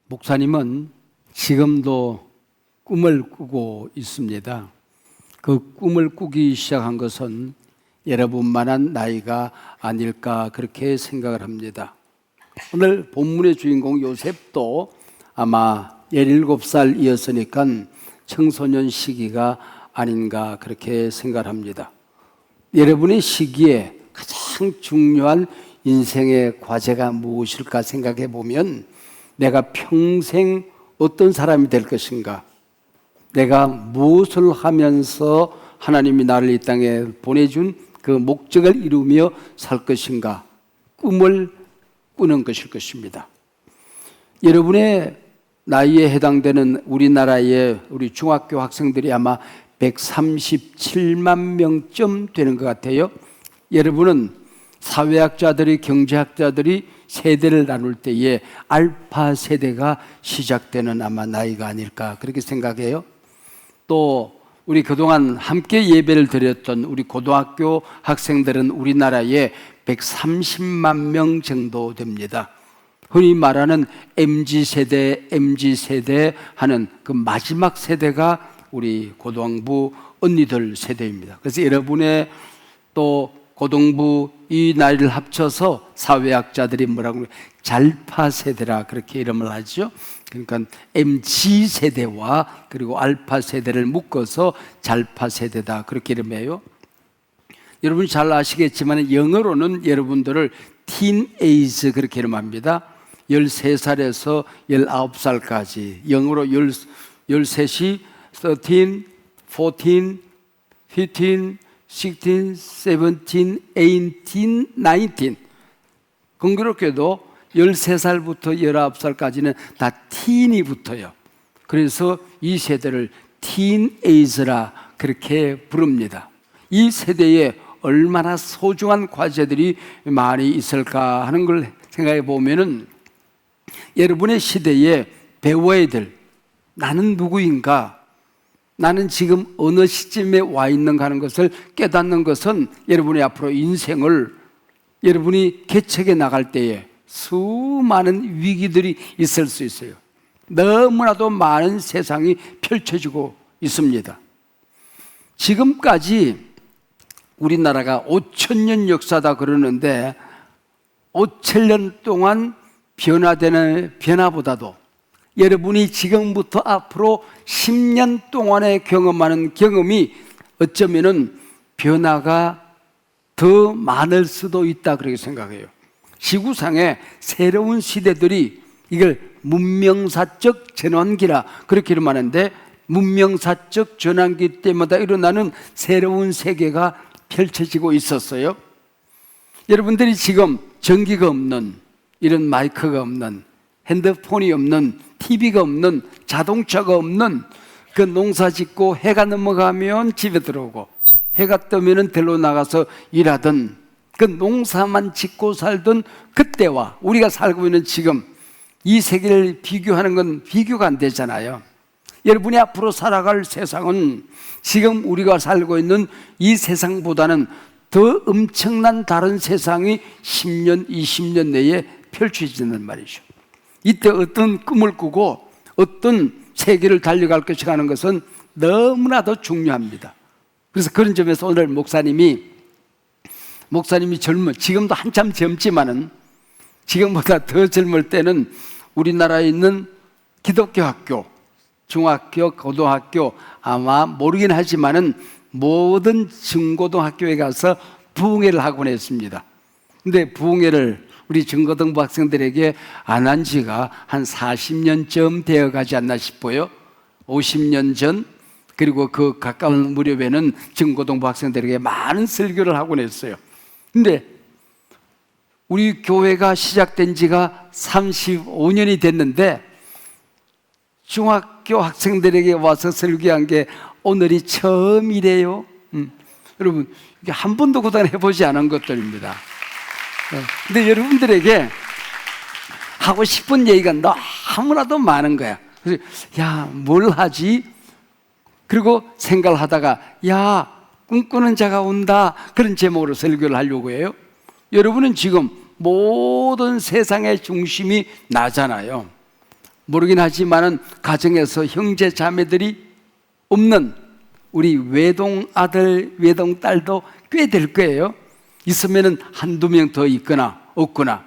목사님은 지금도 꿈을 꾸고 있습니다. 그 꿈을 꾸기 시작한 것은 여러분만한 나이가 아닐까 그렇게 생각을 합니다. 오늘 본문의 주인공 요셉도 아마 17살이었으니까 청소년 시기가 아닌가 그렇게 생각을 합니다. 여러분의 시기에 가장 중요한 인생의 과제가 무엇일까 생각해 보면 내가 평생 어떤 사람이 될 것인가, 내가 무엇을 하면서 하나님이 나를 이 땅에 보내준 그 목적을 이루며 살 것인가, 꿈을 꾸는 것일 것입니다. 여러분의 나이에 해당되는 우리나라의 우리 중학교 학생들이 아마 137만 명쯤 되는 것 같아요. 여러분은 사회학자들이, 경제학자들이 세대를 나눌 때에 알파 세대가 시작되는 아마 나이가 아닐까 그렇게 생각해요. 또 우리 그동안 함께 예배를 드렸던 우리 고등학교 학생들은 우리나라에 130만 명 정도 됩니다. 흔히 말하는 MZ세대 하는 그 마지막 세대가 우리 고등부 언니들 세대입니다. 그래서 여러분의 또 고등부 이 나이를 합쳐서 사회학자들이 뭐라고 해요? 잘파 세대라 그렇게 이름을 하죠. 그러니까 MZ 세대와 그리고 알파 세대를 묶어서 잘파 세대다 그렇게 이름해요. 여러분이 잘 아시겠지만 영어로는 여러분들을 teenage 그렇게 이름합니다. 13살에서 19살까지 영어로 13시 13, 14, 15, 16, 17, 18, 19 공교롭게도 13살부터 19살까지는 다 teen이 붙어요. 그래서 이 세대를 teenage라 그렇게 부릅니다. 이 세대에 얼마나 소중한 과제들이 많이 있을까 하는 걸 생각해 보면은 여러분의 시대에 배워야 될 나는 누구인가, 나는 지금 어느 시점에 와 있는가 하는 것을 깨닫는 것은 여러분의 앞으로 인생을 여러분이 개척해 나갈 때에 수많은 위기들이 있을 수 있어요. 너무나도 많은 세상이 펼쳐지고 있습니다. 지금까지 우리나라가 5,000년 역사다 그러는데 5,000년 동안 변화되는 변화보다도 여러분이 지금부터 앞으로 10년 동안에 경험하는 경험이 어쩌면은 변화가 더 많을 수도 있다 그렇게 생각해요. 지구상에 새로운 시대들이 이걸 문명사적 전환기라 그렇게 이름하는데 문명사적 전환기 때마다 일어나는 새로운 세계가 펼쳐지고 있었어요. 여러분들이 지금 전기가 없는, 이런 마이크가 없는, 핸드폰이 없는, TV가 없는, 자동차가 없는 그 농사 짓고 해가 넘어가면 집에 들어오고 해가 뜨면 들로 나가서 일하던 그 농사만 짓고 살던 그때와 우리가 살고 있는 지금 이 세계를 비교하는 건 비교가 안 되잖아요. 여러분이 앞으로 살아갈 세상은 지금 우리가 살고 있는 이 세상보다는 더 엄청난 다른 세상이 10년, 20년 내에 펼쳐지는 말이죠. 이때 어떤 꿈을 꾸고 어떤 세계를 달려갈 것인가 하는 것은 너무나도 중요합니다. 그래서 그런 점에서 오늘 목사님이 지금도 한참 젊지만은 지금보다 더 젊을 때는 우리나라에 있는 기독교 학교, 중학교, 고등학교 아마 모르긴 하지만은 모든 중고등학교에 가서 부흥회를 하곤 했습니다. 근데 부흥회를 우리 중고등부 학생들에게 안 한 지가 한 40년쯤 되어 가지 않나 싶어요. 50년 전, 그리고 그 가까운 무렵에는 중고등부 학생들에게 많은 설교를 하곤 했어요. 근데 우리 교회가 시작된 지가 35년이 됐는데 중학교 학생들에게 와서 설교한 게 오늘이 처음이래요. 여러분, 이게 한 번도 그동안 해보지 않은 것들입니다. 근데 여러분들에게 하고 싶은 얘기가 너무나도 많은 거야. 그래서 야, 뭘 하지? 그리고 생각을 하다가 야, 꿈꾸는 자가 온다 그런 제목으로 설교를 하려고 해요. 여러분은 지금 모든 세상의 중심이 나잖아요. 모르긴 하지만은 가정에서 형제 자매들이 없는 우리 외동 아들, 외동 딸도 꽤 될 거예요. 있으면은 한두 명 더 있거나 없거나.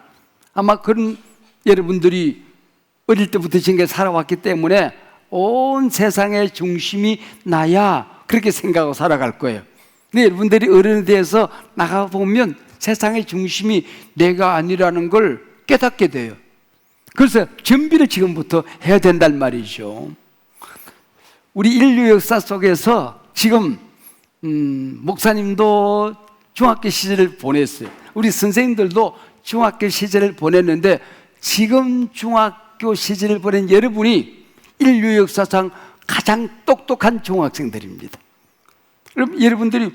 아마 그런 여러분들이 어릴 때부터 지금까지 살아왔기 때문에 온 세상의 중심이 나야 그렇게 생각하고 살아갈 거예요. 근데 여러분들이 어른에 대해서 나가보면 세상의 중심이 내가 아니라는 걸 깨닫게 돼요. 그래서 준비를 지금부터 해야 된단 말이죠. 우리 인류 역사 속에서 지금 목사님도 중학교 시절을 보냈어요. 우리 선생님들도 중학교 시절을 보냈는데 지금 중학교 시절을 보낸 여러분이 인류 역사상 가장 똑똑한 중학생들입니다. 그럼 여러분들이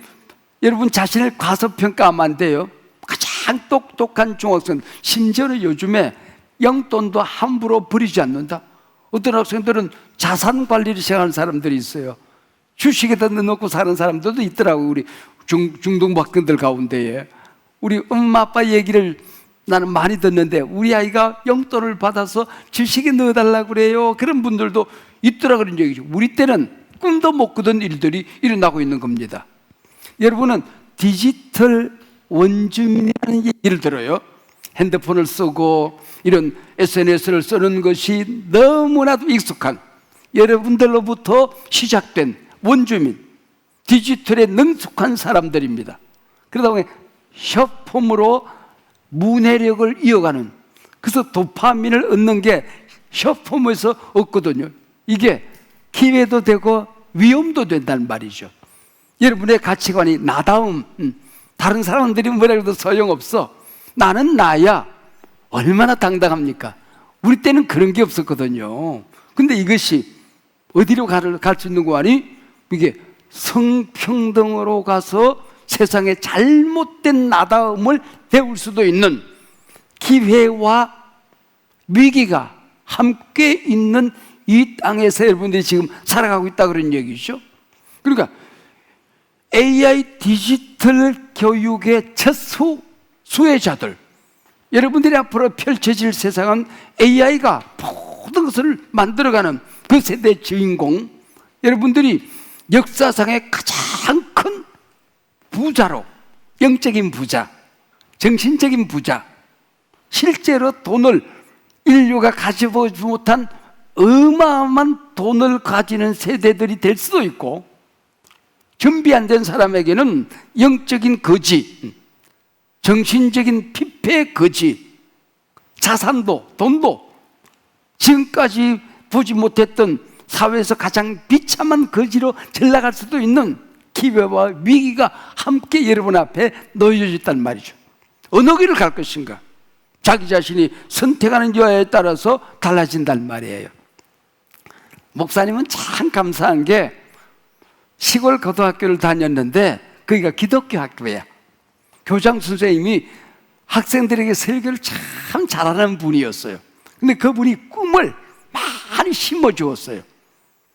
여러분 자신을 과소평가하면 안 돼요. 가장 똑똑한 중학생, 심지어는 요즘에 용돈도 함부로 버리지 않는다. 어떤 학생들은 자산 관리를 시작하는 사람들이 있어요. 주식에다 넣어놓고 사는 사람들도 있더라고요. 우리 중동박근들 가운데에. 우리 엄마 아빠 얘기를 나는 많이 듣는데 우리 아이가 용돈을 받아서 주식에 넣어달라고 그래요. 그런 분들도 있더라 그런 얘기죠. 우리 때는 꿈도 못 꾸던 일들이 일어나고 있는 겁니다. 여러분은 디지털 원주민이라는 얘기를 들어요. 핸드폰을 쓰고 이런 SNS를 쓰는 것이 너무나도 익숙한 여러분들로부터 시작된 원주민, 디지털에 능숙한 사람들입니다. 그러다 보니 숏폼으로 문해력을 이어가는, 그래서 도파민을 얻는 게 숏폼에서 얻거든요. 이게 기회도 되고 위험도 된다는 말이죠. 여러분의 가치관이 나다움, 다른 사람들이 뭐라 해도 소용없어, 나는 나야, 얼마나 당당합니까? 우리 때는 그런 게 없었거든요. 근데 이것이 어디로 갈 수 있는 거 아니? 이게 성평등으로 가서 세상의 잘못된 나다움을 배울 수도 있는 기회와 위기가 함께 있는 이 땅에서 여러분들이 지금 살아가고 있다 그런 얘기죠. 그러니까 AI 디지털 교육의 첫 수혜자들, 여러분들이 앞으로 펼쳐질 세상은 AI가 모든 것을 만들어가는 그 세대의 주인공, 여러분들이 역사상의 가장 큰 부자로, 영적인 부자, 정신적인 부자, 실제로 돈을 인류가 가져보지 못한 어마어마한 돈을 가지는 세대들이 될 수도 있고, 준비 안 된 사람에게는 영적인 거지, 정신적인 피폐의 거지, 자산도 돈도 지금까지 보지 못했던 사회에서 가장 비참한 거지로 전락할 수도 있는 기회와 위기가 함께 여러분 앞에 놓여져 있단 말이죠. 어느 길을 갈 것인가, 자기 자신이 선택하는 여야에 따라서 달라진단 말이에요. 목사님은 참 감사한 게 시골 고등학교를 다녔는데 거기가 기독교 학교야. 교장 선생님이 학생들에게 설교를 참 잘하는 분이었어요. 근데 그분이 꿈을 많이 심어주었어요.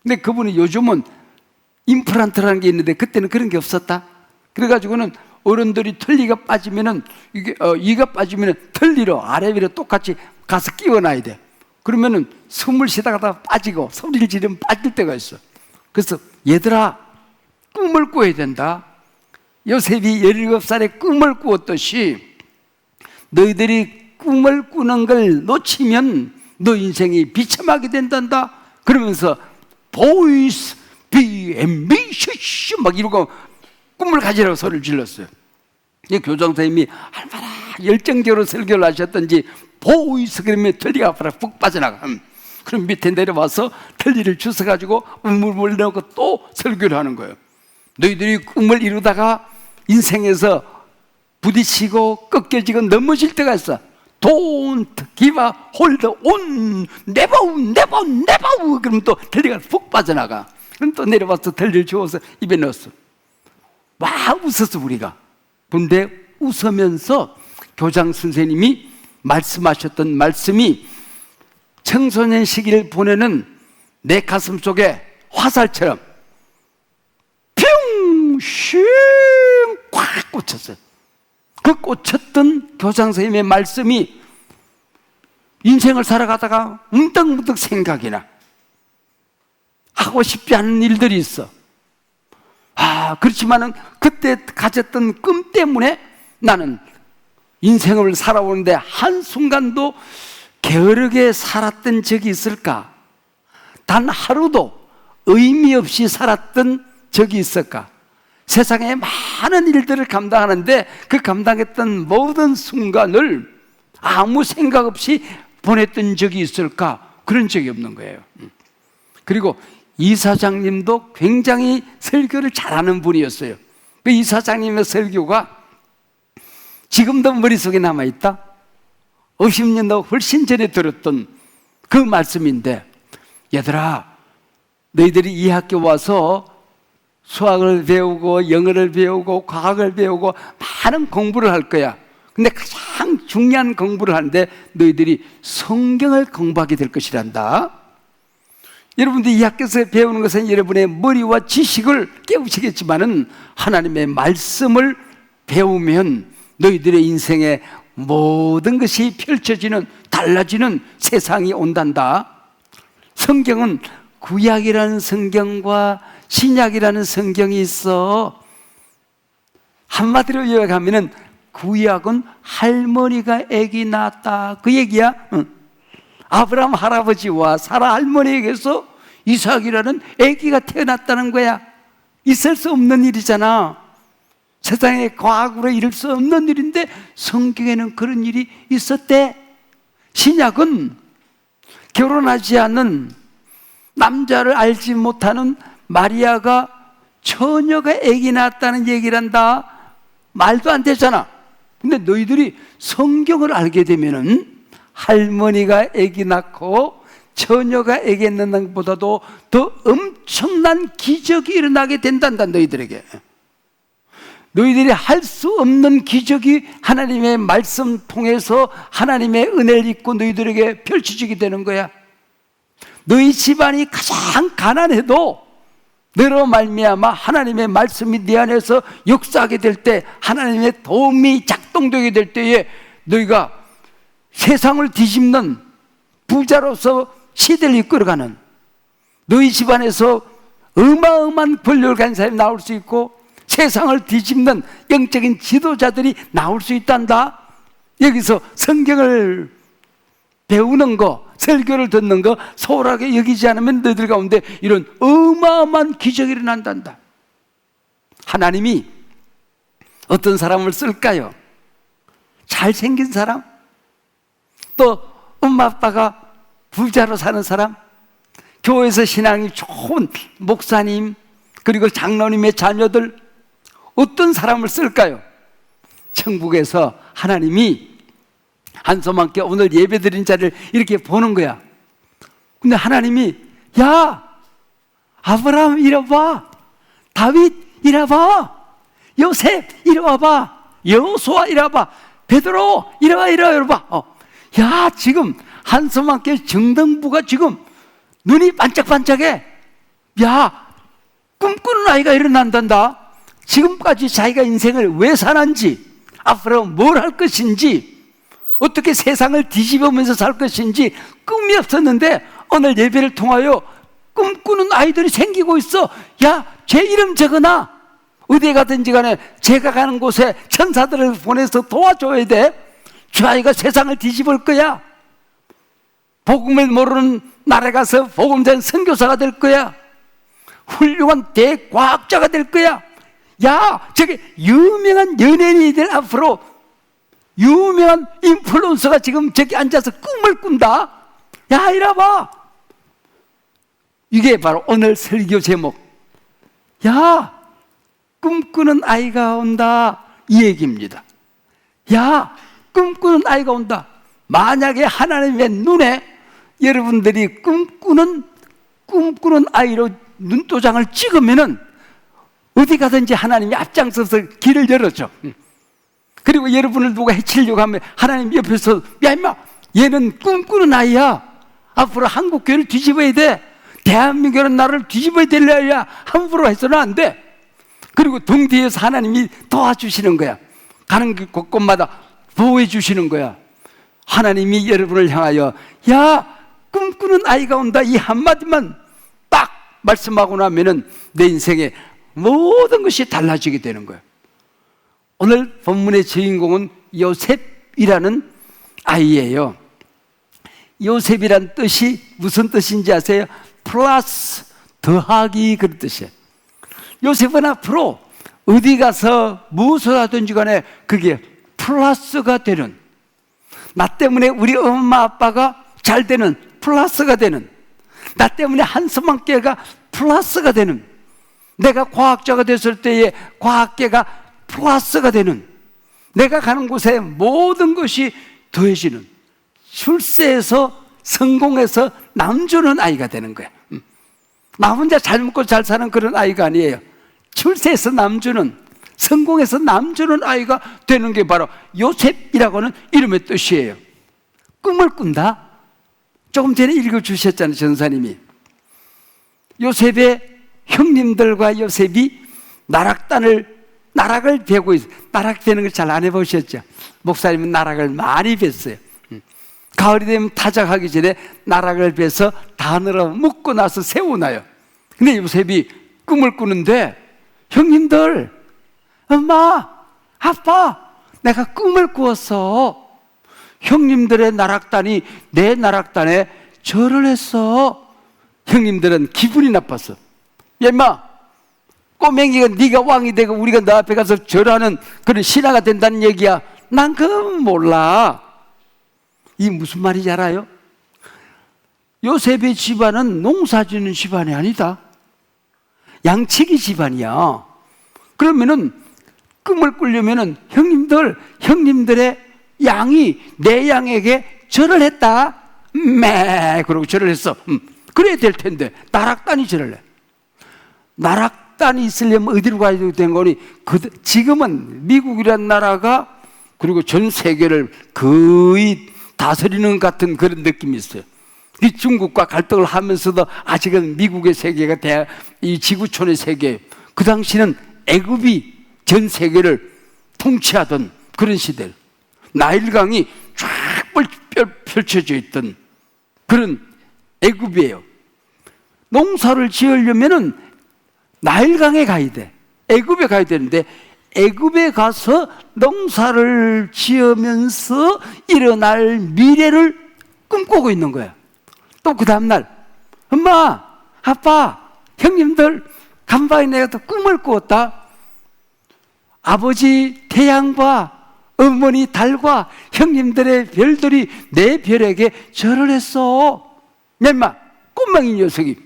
근데 그분이 요즘은 임플란트라는 게 있는데 그때는 그런 게 없었다. 그래가지고는 어른들이 털리가 빠지면은 이가 빠지면은 털리로 아래 위로 똑같이 가서 끼워놔야 돼. 그러면은 숨을 쉬다가 빠지고 소리를 지르면 빠질 때가 있어. 그래서 얘들아, 꿈을 꿔야 된다. 요셉이 17살에 꿈을 꾸었듯이 너희들이 꿈을 꾸는 걸 놓치면 너 인생이 비참하게 된단다. 그러면서 보이스 비 앰비셔스 막 이러고 꿈을 가지라고 소리를 질렀어요. 이 교장 선생님이 얼마나 열정적으로 설교를 하셨던지 보이스 그러면 틀니가 앞으로 푹 빠져나가. 그럼 밑에 내려와서 틀니를 주워가지고 우물물 넣고 또 설교를 하는 거예요. 너희들이 꿈을 이루다가 인생에서 부딪히고 꺾여지고 넘어질 때가 있어. Don't give up, hold on, never. 그럼 또 틀니가 푹 빠져나가. 그럼 또 내려와서 틀니를 주워서 입에 넣었어. 와, 웃었어 우리가. 근데 웃으면서 교장 선생님이 말씀하셨던 말씀이 청소년 시기를 보내는 내 가슴 속에 화살처럼 슝 꽉 꽂혔어요. 그 꽂혔던 교장 선생님의 말씀이 인생을 살아가다가 문득문득 생각이 나. 하고 싶지 않은 일들이 있어. 그렇지만은 그때 가졌던 꿈 때문에 나는 인생을 살아오는데 한순간도 게으르게 살았던 적이 있을까? 단 하루도 의미 없이 살았던 적이 있을까? 세상에 많은 일들을 감당하는데 그 감당했던 모든 순간을 아무 생각 없이 보냈던 적이 있을까? 그런 적이 없는 거예요. 그리고 이사장님도 굉장히 설교를 잘하는 분이었어요. 그 이사장님의 설교가 지금도 머릿속에 남아있다. 50년도 훨씬 전에 들었던 그 말씀인데, 얘들아, 너희들이 이 학교 와서 수학을 배우고 영어를 배우고 과학을 배우고 많은 공부를 할 거야. 근데 가장 중요한 공부를 하는데 너희들이 성경을 공부하게 될 것이란다. 여러분들이 이 학교에서 배우는 것은 여러분의 머리와 지식을 깨우치겠지만은 하나님의 말씀을 배우면 너희들의 인생에 모든 것이 펼쳐지는, 달라지는 세상이 온단다. 성경은 구약이라는 성경과 신약이라는 성경이 있어. 한마디로 요약하면은 구약은 할머니가 아기 낳았다, 그 얘기야. 아브라함 할아버지와 사라 할머니에게서 이삭이라는 아기가 태어났다는 거야. 있을 수 없는 일이잖아. 세상에 과학으로 이룰 수 없는 일인데 성경에는 그런 일이 있었대. 신약은 결혼하지 않은, 남자를 알지 못하는 마리아가 처녀가 아기 낳았다는 얘기를 한다. 말도 안 되잖아. 근데 너희들이 성경을 알게 되면은 할머니가 아기 낳고 처녀가 아기 낳는 것보다도 더 엄청난 기적이 일어나게 된단다. 너희들에게 너희들이 할 수 없는 기적이 하나님의 말씀 통해서 하나님의 은혜를 입고 너희들에게 펼쳐지게 되는 거야. 너희 집안이 가장 가난해도 너로 말미암아 하나님의 말씀이 네 안에서 역사하게 될 때, 하나님의 도움이 작동되게 될 때에 너희가 세상을 뒤집는 부자로서 시대를 이끌어가는, 너희 집안에서 어마어마한 권력을 가진 사람이 나올 수 있고 세상을 뒤집는 영적인 지도자들이 나올 수 있단다. 여기서 성경을 배우는 거, 설교를 듣는 거 소홀하게 여기지 않으면 너희들 가운데 이런 어마어마한 기적이 일어난단다. 하나님이 어떤 사람을 쓸까요? 잘생긴 사람? 또 엄마 아빠가 부자로 사는 사람? 교회에서 신앙이 좋은 목사님, 그리고 장로님의 자녀들, 어떤 사람을 쓸까요? 천국에서 하나님이 한소만께 오늘 예배드린 자를 이렇게 보는 거야. 근데 하나님이, 야, 아브라함 이리 와봐, 다윗 이리 와봐, 요셉 이리 와봐, 여호수아 이리 와봐, 베드로 이리 와, 이리 와, 이리 와. 야, 지금 한소만께 정등부가 지금 눈이 반짝반짝해. 야, 꿈꾸는 아이가 일어난단다. 지금까지 자기가 인생을 왜 사는지, 앞으로 뭘 할 것인지, 어떻게 세상을 뒤집으면서 살 것인지 꿈이 없었는데 오늘 예배를 통하여 꿈꾸는 아이들이 생기고 있어. 야, 제 이름 적어놔. 어디에 가든지 간에 제가 가는 곳에 천사들을 보내서 도와줘야 돼. 저 아이가 세상을 뒤집을 거야. 복음을 모르는 나라에 가서 복음 전 선교사가 될 거야. 훌륭한 대과학자가 될 거야. 야, 저게 유명한 연예인들 앞으로 유명한 인플루언서가 지금 저기 앉아서 꿈을 꾼다. 야, 이리 봐. 이게 바로 오늘 설교 제목. 야, 꿈꾸는 아이가 온다, 이 얘기입니다. 야, 꿈꾸는 아이가 온다. 만약에 하나님의 눈에 여러분들이 꿈꾸는 아이로 눈도장을 찍으면은 어디 가든지 하나님이 앞장서서 길을 열어줘. 그리고 여러분을 누가 해치려고 하면 하나님 옆에서, 야 임마, 얘는 꿈꾸는 아이야. 앞으로 한국 교회를 뒤집어야 돼. 대한민국은 나를 뒤집어야 될래야. 함부로 해서는 안 돼. 그리고 등 뒤에서 하나님이 도와주시는 거야. 가는 곳곳마다 보호해 주시는 거야. 하나님이 여러분을 향하여 야, 꿈꾸는 아이가 온다, 이 한마디만 딱 말씀하고 나면은 내 인생의 모든 것이 달라지게 되는 거예요. 오늘 본문의 주인공은 요셉이라는 아이예요. 요셉이란 뜻이 무슨 뜻인지 아세요? 플러스, 더하기, 그런 뜻이에요. 요셉은 앞으로 어디 가서 무엇을 하든지 간에 그게 플러스가 되는, 나 때문에 우리 엄마 아빠가 잘 되는, 플러스가 되는, 나 때문에 한숨한개가 플러스가 되는, 내가 과학자가 됐을 때의 과학계가 플러스가 되는, 내가 가는 곳에 모든 것이 더해지는, 출세해서 성공해서 남주는 아이가 되는 거야. 나 혼자 잘 먹고 잘 사는 그런 아이가 아니에요. 출세해서 남주는, 성공해서 남주는 아이가 되는 게 바로 요셉이라고 하는 이름의 뜻이에요. 꿈을 꾼다. 조금 전에 읽어주셨잖아요, 전사님이. 요셉의 형님들과 요셉이 나락을 베고 있어요. 나락 베는 걸 잘 안 해보셨죠? 목사님은 나락을 많이 뱄어요. 가을이 되면 타작하기 전에 나락을 베서 단으로 묶고 나서 세우나요. 근데 요셉이 꿈을 꾸는데, 형님들, 엄마, 아빠, 내가 꿈을 꾸었어. 형님들의 나락단이 내 나락단에 절을 했어. 형님들은 기분이 나빴어. 야, 임마, 꼬맹이가 네가 왕이 되고 우리가 너 앞에 가서 절하는 그런 신하가 된다는 얘기야. 난 그건 몰라. 이 무슨 말인지 알아요? 요셉의 집안은 농사짓는 집안이 아니다. 양치기 집안이야. 그러면은 꿈을 꾸려면은 형님들의 양이 내 양에게 절을 했다. 그러고 절을 했어. 그래야 될 텐데 나락단이 절을 해. 나락단이 있으려면 어디로 가야 되는 거니? 지금은 미국이라는 나라가 그리고 전 세계를 거의 다스리는 같은 그런 느낌이 있어요. 이 중국과 갈등을 하면서도 아직은 미국의 세계가 이 지구촌의 세계. 그 당시는 애굽이 전 세계를 통치하던 그런 시대. 나일강이 쫙 펼쳐져 있던 그런 애굽이에요. 농사를 지으려면은 나일강에 가야 돼. 애굽에 가야 되는데 애굽에 가서 농사를 지으면서 일어날 미래를 꿈꾸고 있는 거야. 또 그 다음날 엄마, 아빠, 형님들, 간밤에 내가 또 꿈을 꾸었다. 아버지 태양과 어머니 달과 형님들의 별들이 내 별에게 절을 했어. 야, 임마, 꼬맹이 녀석이.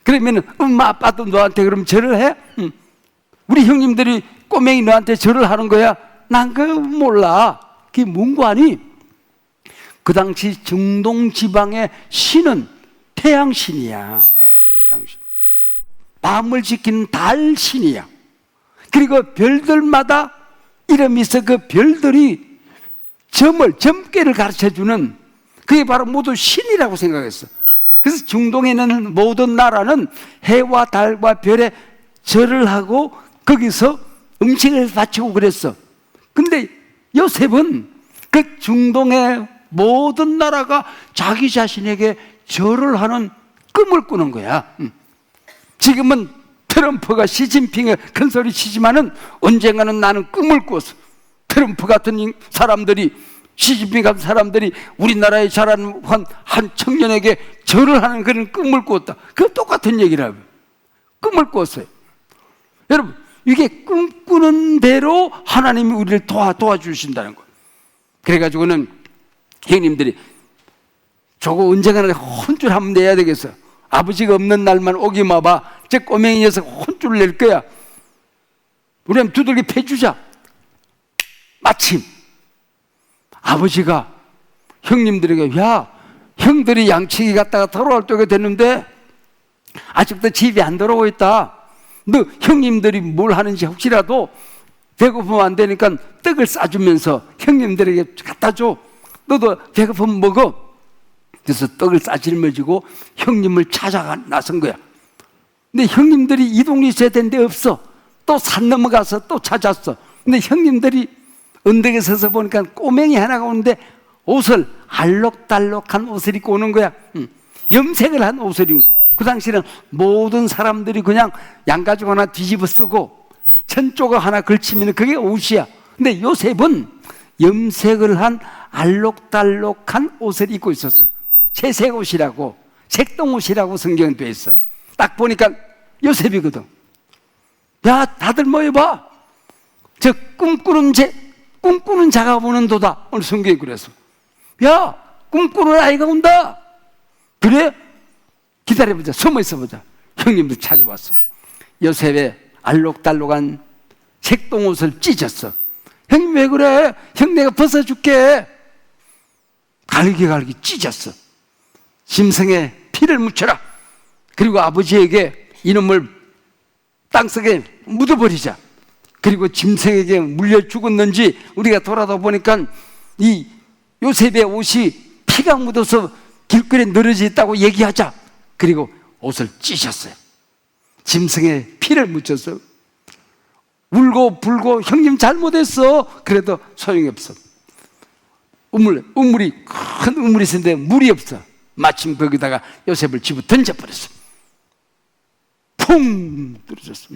그러면은 엄마 아빠도 너한테 그럼 절을 해? 우리 형님들이 꼬맹이 너한테 절을 하는 거야? 난 그거 몰라. 그게 뭔고 아니? 그 당시 중동 지방의 신은 태양신이야. 태양신. 밤을 지키는 달신이야. 그리고 별들마다 이름이 있어. 그 별들이 점괘를 가르쳐주는, 그게 바로 모두 신이라고 생각했어. 그래서 중동에 있는 모든 나라는 해와 달과 별에 절을 하고 거기서 음식을 바치고 그랬어. 근데 요셉은 그 중동의 모든 나라가 자기 자신에게 절을 하는 꿈을 꾸는 거야. 지금은 트럼프가 시진핑에 큰 소리 치지만은 언젠가는 나는 꿈을 꿨어. 트럼프 같은 사람들이, 시진핑 같은 사람들이 우리나라에 자라는 한 청년에게 절을 하는 그런 꿈을 꿨다. 그 똑같은 얘기라고요. 꿈을 꿨어요. 여러분, 이게 꿈꾸는 대로 하나님이 우리를 도와주신다는 거예요. 그래가지고는 형님들이 저거 언젠가는 혼쭐 한번 내야 되겠어. 아버지가 없는 날만 오기만 봐. 저 꼬맹이 녀석 혼쭐 낼 거야. 우리 한번 두들겨 패주자. 마침 아버지가 형님들에게, 야, 형들이 양치기 갔다가 돌아올 때가 됐는데 아직도 집에 안 돌아오고 있다. 너 형님들이 뭘 하는지 혹시라도 배고프면 안 되니까 떡을 싸주면서 형님들에게 갖다 줘. 너도 배고프면 먹어. 그래서 떡을 싸질머지고 형님을 찾아가 나선 거야. 근데 형님들이 이 동네 있어야 되는데 없어. 또 산 넘어가서 또 찾았어. 근데 형님들이 언덕에 서서 보니까 꼬맹이 하나가 오는데 옷을 알록달록한 옷을 입고 오는 거야. 염색을 한 옷을 입고. 그 당시에는 모든 사람들이 그냥 양가죽 하나 뒤집어 쓰고 천조각 하나 걸치면 그게 옷이야. 근데 요셉은 염색을 한 알록달록한 옷을 입고 있었어. 채색 옷이라고, 색동 옷이라고 성경에 돼 있어. 딱 보니까 요셉이거든. 야, 다들 모여봐. 저 꿈꾸는 자가 오는도다. 오늘 성경에 그래서. 야, 꿈꾸는 아이가 온다. 그래? 기다려보자. 숨어 있어보자. 형님들 찾아왔어. 요셉의 알록달록한 색동 옷을 찢었어. 형님 왜 그래? 형 내가 벗어줄게. 갈기 찢었어. 짐승에 피를 묻혀라. 그리고 아버지에게 이놈을 땅속에 묻어버리자. 그리고 짐승에게 물려 죽었는지 우리가 돌아다 보니까 이 요셉의 옷이 피가 묻어서 길거리에 늘어져 있다고 얘기하자. 그리고 옷을 찢었어요. 짐승에 피를 묻혔어. 울고 불고 형님 잘못했어. 그래도 소용이 없어. 우물이 큰 우물이 있었는데 물이 없어. 마침 거기다가 요셉을 집어 던져버렸어. 퐁 떨어졌어.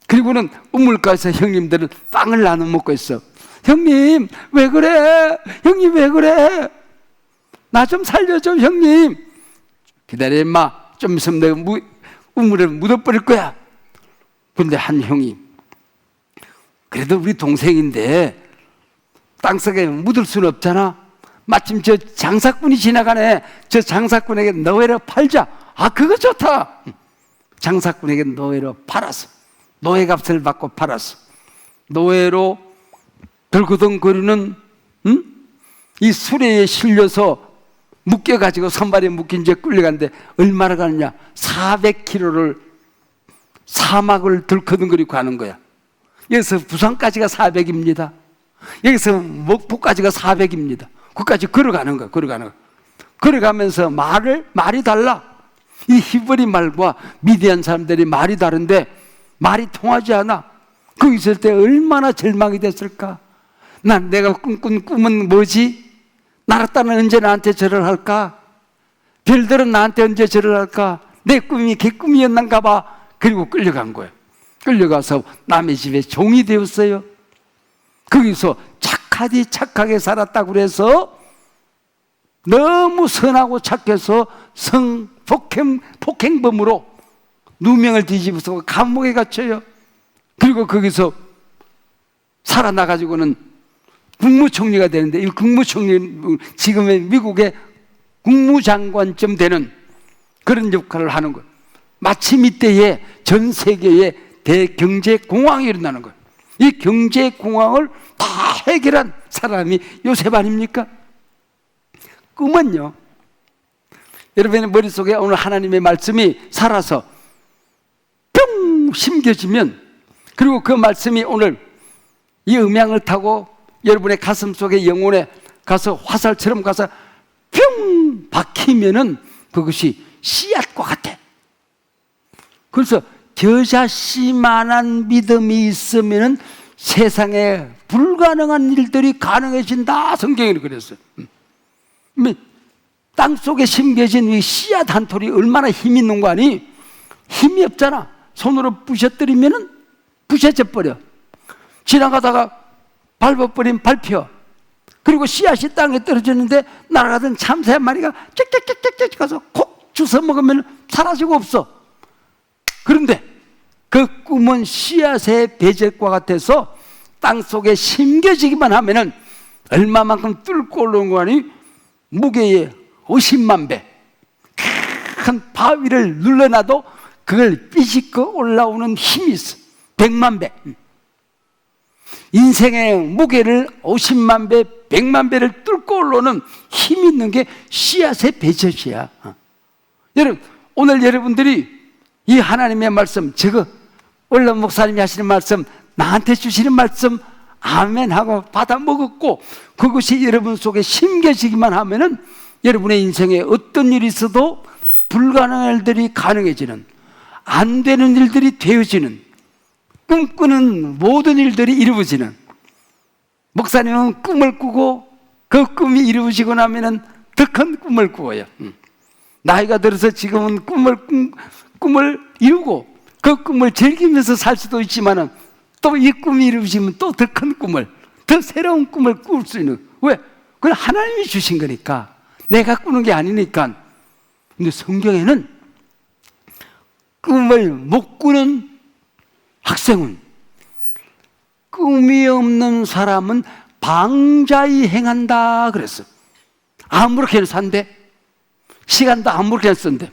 그리고는 우물가에서 형님들은 빵을 나눠 먹고 있어. 형님 왜 그래? 형님 왜 그래? 나 좀 살려줘 형님. 기다려 임마. 좀 있으면 내가 우물에 묻어버릴 거야. 그런데 한 형이 그래도 우리 동생인데 땅속에 묻을 수는 없잖아. 마침 저 장사꾼이 지나가네. 저 장사꾼에게 노예로 팔자. 아 그거 좋다. 장사꾼에게 노예로 팔았어. 노예값을 받고 팔았어. 노예로 덜그덩거리는 이 수레에 실려서 묶여가지고 선발에 묶인 채 끌려갔는데 얼마나 가느냐. 400km를 사막을 덜커덩거리고 가는 거야. 여기서 부산까지가 400입니다. 여기서 목포까지가 400입니다. 그까지 걸어가는 거야. 걸어가면서 말이 달라. 이 히브리 말과 미디안 사람들이 말이 다른데 말이 통하지 않아. 거기 있을 때 얼마나 절망이 됐을까. 내가 꿈꾼 꿈은 뭐지? 나라따는 언제 나한테 절을 할까? 별들은 나한테 언제 절을 할까? 내 꿈이 개꿈이었는가 봐. 그리고 끌려간 거예요. 끌려가서 남의 집에 종이 되었어요. 거기서 착하게 살았다고 그래서 너무 선하고 착해서 폭행범으로 누명을 뒤집어서 감옥에 갇혀요. 그리고 거기서 살아나가지고는 국무총리가 되는데 이 국무총리 지금의 미국의 국무장관쯤 되는 그런 역할을 하는 거예요. 마침 이때에 전 세계에 대경제공황이 일어나는 거예요. 이 경제공황을 다 해결한 사람이 요셉 아닙니까? 꿈은요, 여러분의 머릿속에 오늘 하나님의 말씀이 살아서 뿅 심겨지면, 그리고 그 말씀이 오늘 이 음향을 타고 여러분의 가슴 속에 영혼에 가서 화살처럼 가서 뿅 박히면은 그것이 씨앗과 같아. 그래서 겨자씨만한 믿음이 있으면은 세상에 불가능한 일들이 가능해진다. 성경이 그랬어요. 땅 속에 심겨진 이 씨앗 한 톨이 얼마나 힘이 있는 거 아니? 힘이 없잖아. 손으로 부셔뜨리면은 부셔져 버려. 지나가다가 밟아버리면 밟혀. 그리고 씨앗이 땅에 떨어졌는데 날아가던 참새 한 마리가 짹짹짹짹 가서 콕 주워 먹으면 사라지고 없어. 그런데 그 꿈은 씨앗의 배질과 같아서 땅 속에 심겨지기만 하면은 얼마만큼 뚫고 올라온 거 아니? 무게의 50만 배. 큰 바위를 눌러놔도 그걸 삐집고 올라오는 힘이 있어. 100만 배. 인생의 무게를 50만 배, 100만 배를 뚫고 올라오는 힘이 있는 게 씨앗의 배젖이야. 여러분, 오늘 여러분들이 이 하나님의 말씀, 원론 목사님이 하시는 말씀, 나한테 주시는 말씀 아멘 하고 받아 먹었고, 그것이 여러분 속에 심겨지기만 하면은 여러분의 인생에 어떤 일이 있어도 불가능한 일들이 가능해지는, 안 되는 일들이 되어지는, 꿈꾸는 모든 일들이 이루어지는. 목사님은 꿈을 꾸고 그 꿈이 이루어지고 나면은 더 큰 꿈을 꾸어요. 나이가 들어서 지금은 꿈을 이루고 그 꿈을 즐기면서 살 수도 있지만은 또 이 꿈이 이루어지면 또 더 큰 꿈을, 더 새로운 꿈을 꿀 수 있는. 왜? 그건 하나님이 주신 거니까. 내가 꾸는 게 아니니까. 근데 성경에는 꿈을 못 꾸는 학생은, 꿈이 없는 사람은 방자히 행한다 그랬어. 아무렇게나 산대. 시간도 아무렇게나 쓴대.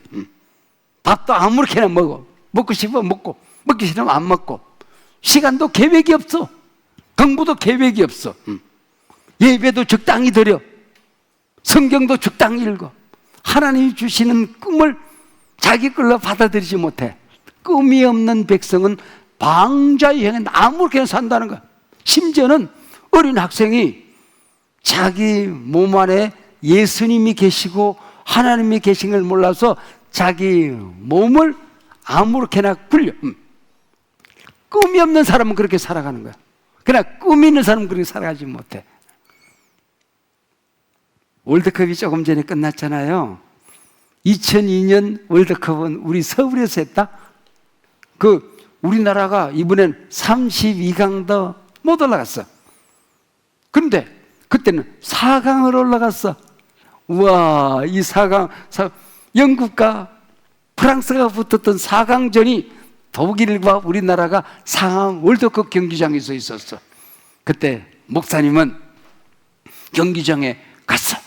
밥도 아무렇게나 먹어. 먹고 싶으면 먹고, 먹기 싫으면 안 먹고. 시간도 계획이 없어. 공부도 계획이 없어. 예배도 적당히 드려. 성경도 적당히 읽어. 하나님이 주시는 꿈을 자기 걸로 받아들이지 못해. 꿈이 없는 백성은 방자히 행한다. 아무렇게나 산다는 거야. 심지어는 어린 학생이 자기 몸 안에 예수님이 계시고 하나님이 계신 걸 몰라서 자기 몸을 아무렇게나 굴려. 꿈이 없는 사람은 그렇게 살아가는 거야. 그러나 꿈이 있는 사람은 그렇게 살아가지 못해. 월드컵이 조금 전에 끝났잖아요. 2002년 월드컵은 우리 서울에서 했다. 우리나라가 이번엔 32강도 못 올라갔어. 그런데 그때는 4강을 올라갔어. 우와, 이 4강, 영국과 프랑스가 붙었던 4강전이 독일과 우리나라가 상암 월드컵 경기장에서 있었어. 그때 목사님은 경기장에 갔어.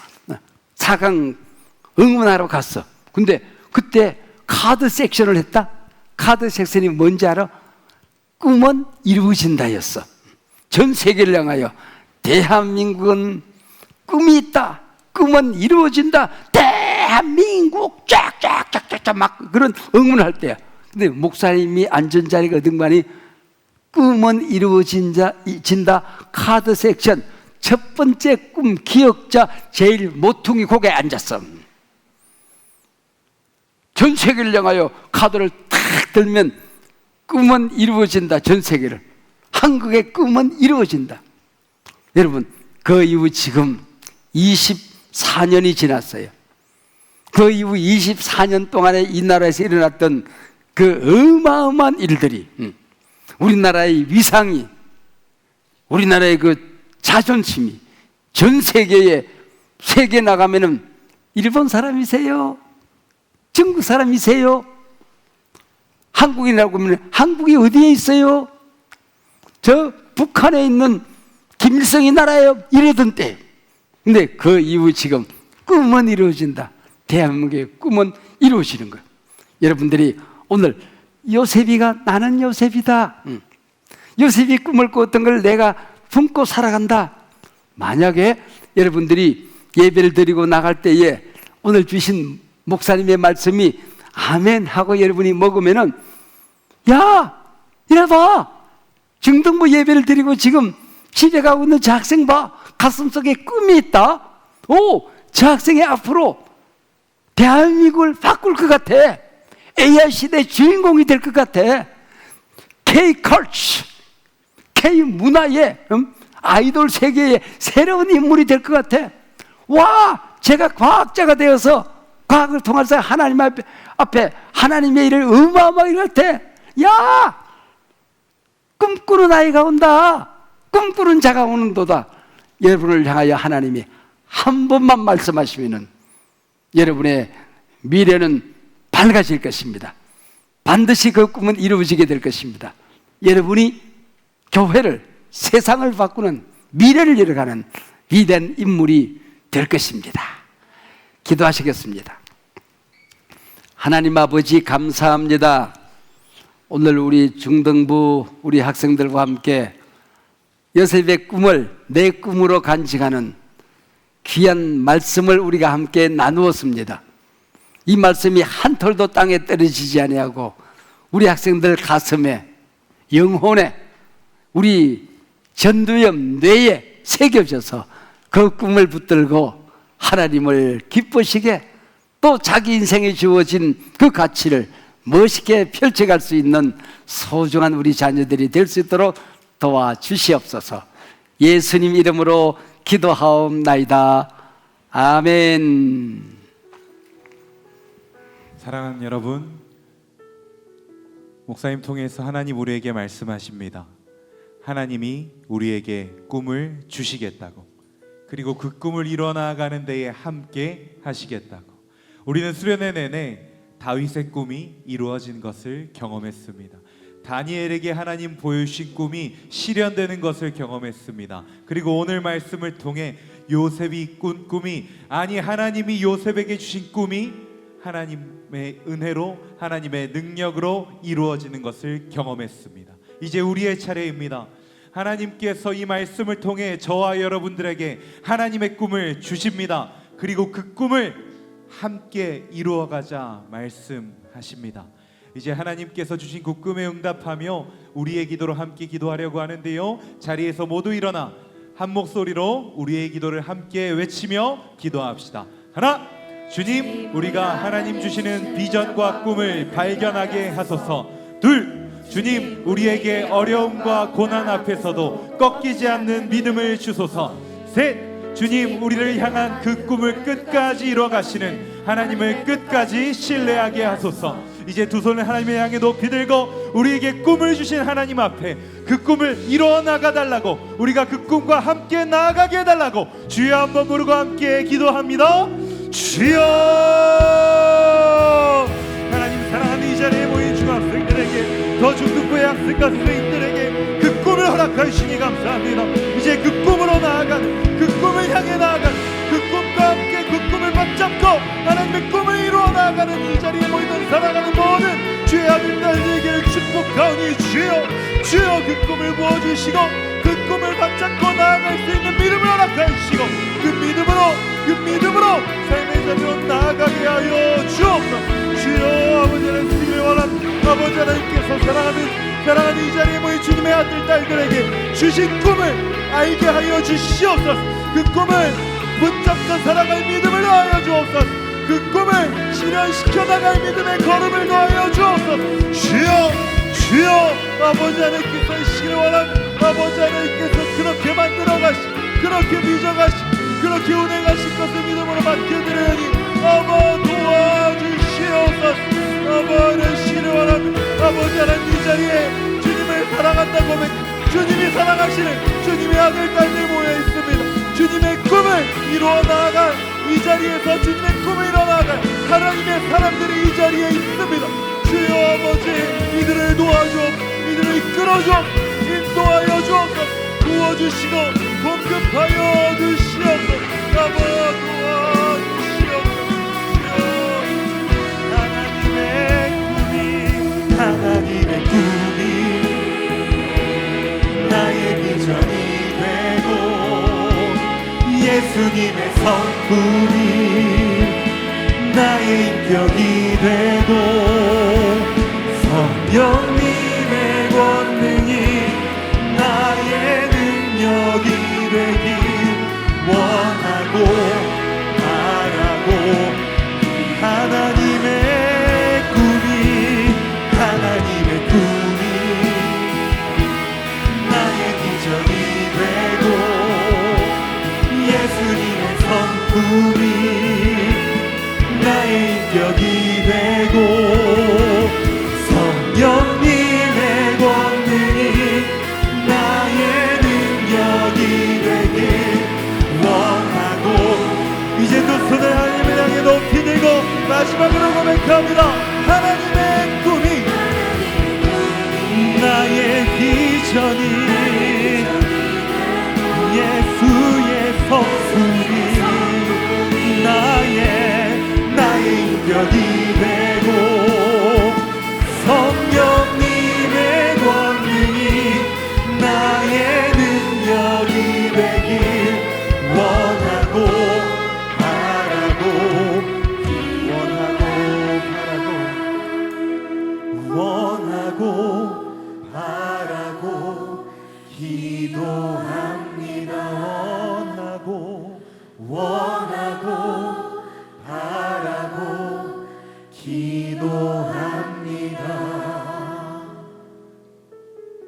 4강 응원하러 갔어. 근데 그때 카드 섹션을 했다. 카드 섹션이 뭔지 알아? 꿈은 이루어진다였어. 전 세계를 향하여 대한민국은 꿈이 있다. 꿈은 이루어진다. 대한민국 쫙쫙쫙쫙 막 그런 응원할 때야. 근데 목사님이 앉은 자리가 어딘가니 꿈은 이루어진다 카드 섹션 첫 번째 꿈 기억자 제일 모퉁이 곡에 앉았어. 전 세계를 향하여 카드를 탁 들면 꿈은 이루어진다. 전 세계를. 한국의 꿈은 이루어진다. 여러분, 그 이후 지금 24년이 지났어요. 그 이후 24년 동안에 이 나라에서 일어났던 그 어마어마한 일들이, 우리나라의 위상이, 우리나라의 그 자존심이 전 세계에 나가면은 일본 사람이세요? 중국 사람이세요? 한국인이라고 하면 한국이 어디에 있어요? 저 북한에 있는 김일성이 나라예요. 이러던 때. 근데 그 이후 지금 꿈은 이루어진다. 대한민국의 꿈은 이루어지는 거예요. 여러분들이 오늘 요셉이가 나는 요셉이다. 요셉이 꿈을 꿨던 걸 내가 품고 살아간다. 만약에 여러분들이 예배를 드리고 나갈 때에 오늘 주신 목사님의 말씀이 아멘 하고 여러분이 먹으면은, 야, 이래 봐. 중등부 예배를 드리고 지금 집에 가고 있는 저 학생 봐. 가슴속에 꿈이 있다. 오, 저 학생이 앞으로 대한민국을 바꿀 것 같아. AI 시대 주인공이 될 것 같아. K-컬처, K-문화의 아이돌 세계의 새로운 인물이 될 것 같아. 와, 제가 과학자가 되어서 과학을 통해서 하나님 앞에 하나님의 일을 어마어마하게 할 때, 야, 꿈꾸는 아이가 온다. 꿈꾸는 자가 오는도다. 여러분을 향하여 하나님이 한 번만 말씀하시면은 여러분의 미래는 밝아질 것입니다. 반드시 그 꿈은 이루어지게 될 것입니다. 여러분이 교회를, 세상을 바꾸는, 미래를 열어가는 위대한 인물이 될 것입니다. 기도하시겠습니다. 하나님 아버지, 감사합니다. 오늘 우리 중등부 우리 학생들과 함께 요셉의 꿈을 내 꿈으로 간직하는 귀한 말씀을 우리가 함께 나누었습니다. 이 말씀이 한 톨도 땅에 떨어지지 아니하고 우리 학생들 가슴에, 영혼에, 우리 전두엽 뇌에 새겨져서 그 꿈을 붙들고 하나님을 기쁘시게, 또 자기 인생에 주어진 그 가치를 멋있게 펼쳐갈 수 있는 소중한 우리 자녀들이 될 수 있도록 도와주시옵소서. 예수님 이름으로 기도하옵나이다. 아멘. 사랑하는 여러분, 목사님 통해서 하나님 우리에게 말씀하십니다. 하나님이 우리에게 꿈을 주시겠다고, 그리고 그 꿈을 이뤄나가는 데에 함께 하시겠다고. 우리는 수련회 내내 다윗의 꿈이 이루어진 것을 경험했습니다. 다니엘에게 하나님 보여주신 꿈이 실현되는 것을 경험했습니다. 그리고 오늘 말씀을 통해 요셉이 꾼 꿈이, 아니 하나님이 요셉에게 주신 꿈이 하나님의 은혜로, 하나님의 능력으로 이루어지는 것을 경험했습니다. 이제 우리의 차례입니다. 하나님께서 이 말씀을 통해 저와 여러분들에게 하나님의 꿈을 주십니다. 그리고 그 꿈을 함께 이루어가자 말씀하십니다. 이제 하나님께서 주신 그 꿈에 응답하며 우리의 기도로 함께 기도하려고 하는데요, 자리에서 모두 일어나 한 목소리로 우리의 기도를 함께 외치며 기도합시다. 하나, 주님, 우리가 하나님 주시는 비전과 꿈을 발견하게 하소서. 둘, 주님, 우리에게 어려움과 고난 앞에서도 꺾이지 않는 믿음을 주소서. 셋, 주님, 우리를 향한 그 꿈을 끝까지 이뤄가시는 하나님을 끝까지 신뢰하게 하소서. 이제 두 손을 하나님을 향해 높이 들고 우리에게 꿈을 주신 하나님 앞에 그 꿈을 이루어 나가달라고, 우리가 그 꿈과 함께 나아가게 해달라고 주여 한번 부르고 함께 기도합니다. 주여! 하나님, 사랑하는 이 자리에 모인 중학생들에게, 더 중등부의 학생과 선생님들에게 그 꿈을 허락하시니 감사합니다. 이제 그 꿈으로 나아가는, 그 꿈을 향해 나아가는, 그 꿈과 함께 그 꿈을 붙잡고 하나님의 꿈을 이루어 나아가는 이 자리에 모이는 사랑하는 모든 주의 아들 딸들에게 축복하오니 주여 그 꿈을 부어주시고 그 꿈을 붙잡고 나아갈 수 있는 믿음을 허락하시고 그 믿음으로 삶의 자리로 나아가게 하여 주옵소서. 주여, 아버지 하나님, 주님의 원한 아버지 하나님께서 사랑하는 이 자리에 모인 주님의 아들 딸들에게 주신 꿈을 알게 하여 주시옵소서. 그 꿈을 붙잡고 살아갈 믿음을 더하여 주옵소서. 그 꿈을 실현시켜 나갈 믿음의 걸음을 더하여 주옵소서. 주여, 아버지 하나님께서 이 시를 원한 아버지 하나님께서 그렇게 만들어가시, 그렇게 빚어가시, 그렇게 운행하실 것을 믿음으로 맡겨드리니 아버 도와주시옵소서. 아버지의 시를 원한 아버지 하나님, 이 자리에 주님을 사랑한다고 고백, 주님이 사랑하시는 주님의 아들 딸들 모여 있습니다. 주님의 꿈을 이루어 나아갈 이 자리에서 주님의 꿈을 이루어 나아갈 하나님의 사람들이 이 자리에 있습니다. 주여 아버지, 이들을 도와주옵소서, 이들을 이끌어주옵소서, 인도하여 주옵소서, 도와주시고 공급하여 주시옵소서. 아버 도와주시옵소서. 하나님의 꿈이 나의 비전이 되고, 예수님의 성품이 나의 인격이 되고, 성령님의 권능이 나의 능력이 되길 원하고 바라고, 하나님의 꿈이 나의 비전이 되고, 예수님의 성품이 나의 인격이 되고, 성령님의 권능이 나의 능력이 되길 원하고. 이제 두 손을 하나님을 향해 높이 들고 마지막으로 고백합니다. 하나님의 꿈이 나의 비전이, 예수의 성품이 나의 인격이 되고, 성령님의 권능이 나의 능력이 되길 원하고 바라고, 기도합니다. 원하고 바라고 기도합니다.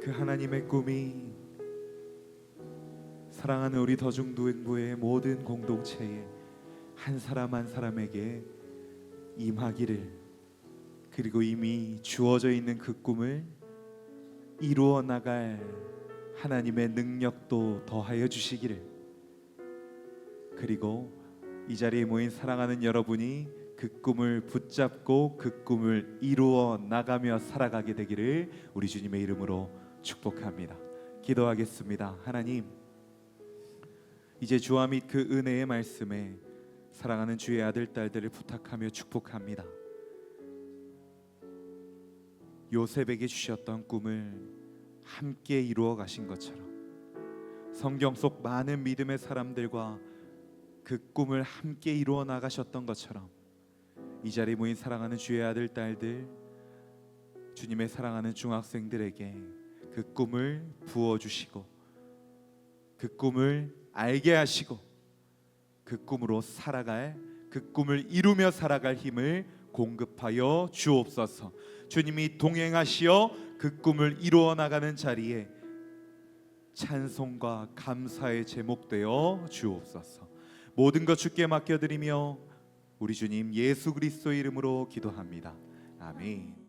그 하나님의 꿈이 사랑하는 우리 더중동부의 모든 공동체에 한 사람 한 사람에게 임하기를, 그리고 이미 주어져 있는 그 꿈을 이루어 나갈 하나님의 능력도 더하여 주시기를, 그리고 이 자리에 모인 사랑하는 여러분이 그 꿈을 붙잡고 그 꿈을 이루어 나가며 살아가게 되기를 우리 주님의 이름으로 축복합니다. 기도하겠습니다. 하나님, 이제 주와 및 그 은혜의 말씀에 사랑하는 주의 아들 딸들을 부탁하며 축복합니다. 요셉에게 주셨던 꿈을 함께 이루어 가신 것처럼 성경 속 많은 믿음의 사람들과 그 꿈을 함께 이루어 나가셨던 것처럼 이 자리에 모인 사랑하는 주의 아들 딸들, 주님의 사랑하는 중학생들에게 그 꿈을 부어주시고 그 꿈을 알게 하시고 그 꿈으로 살아갈, 그 꿈을 이루며 살아갈 힘을 공급하여 주옵소서. 주님이 동행하시어 그 꿈을 이루어 나가는 자리에 찬송과 감사의 제목되어 주옵소서. 모든 것 주께 맡겨드리며 우리 주님 예수 그리스도의 이름으로 기도합니다. 아멘.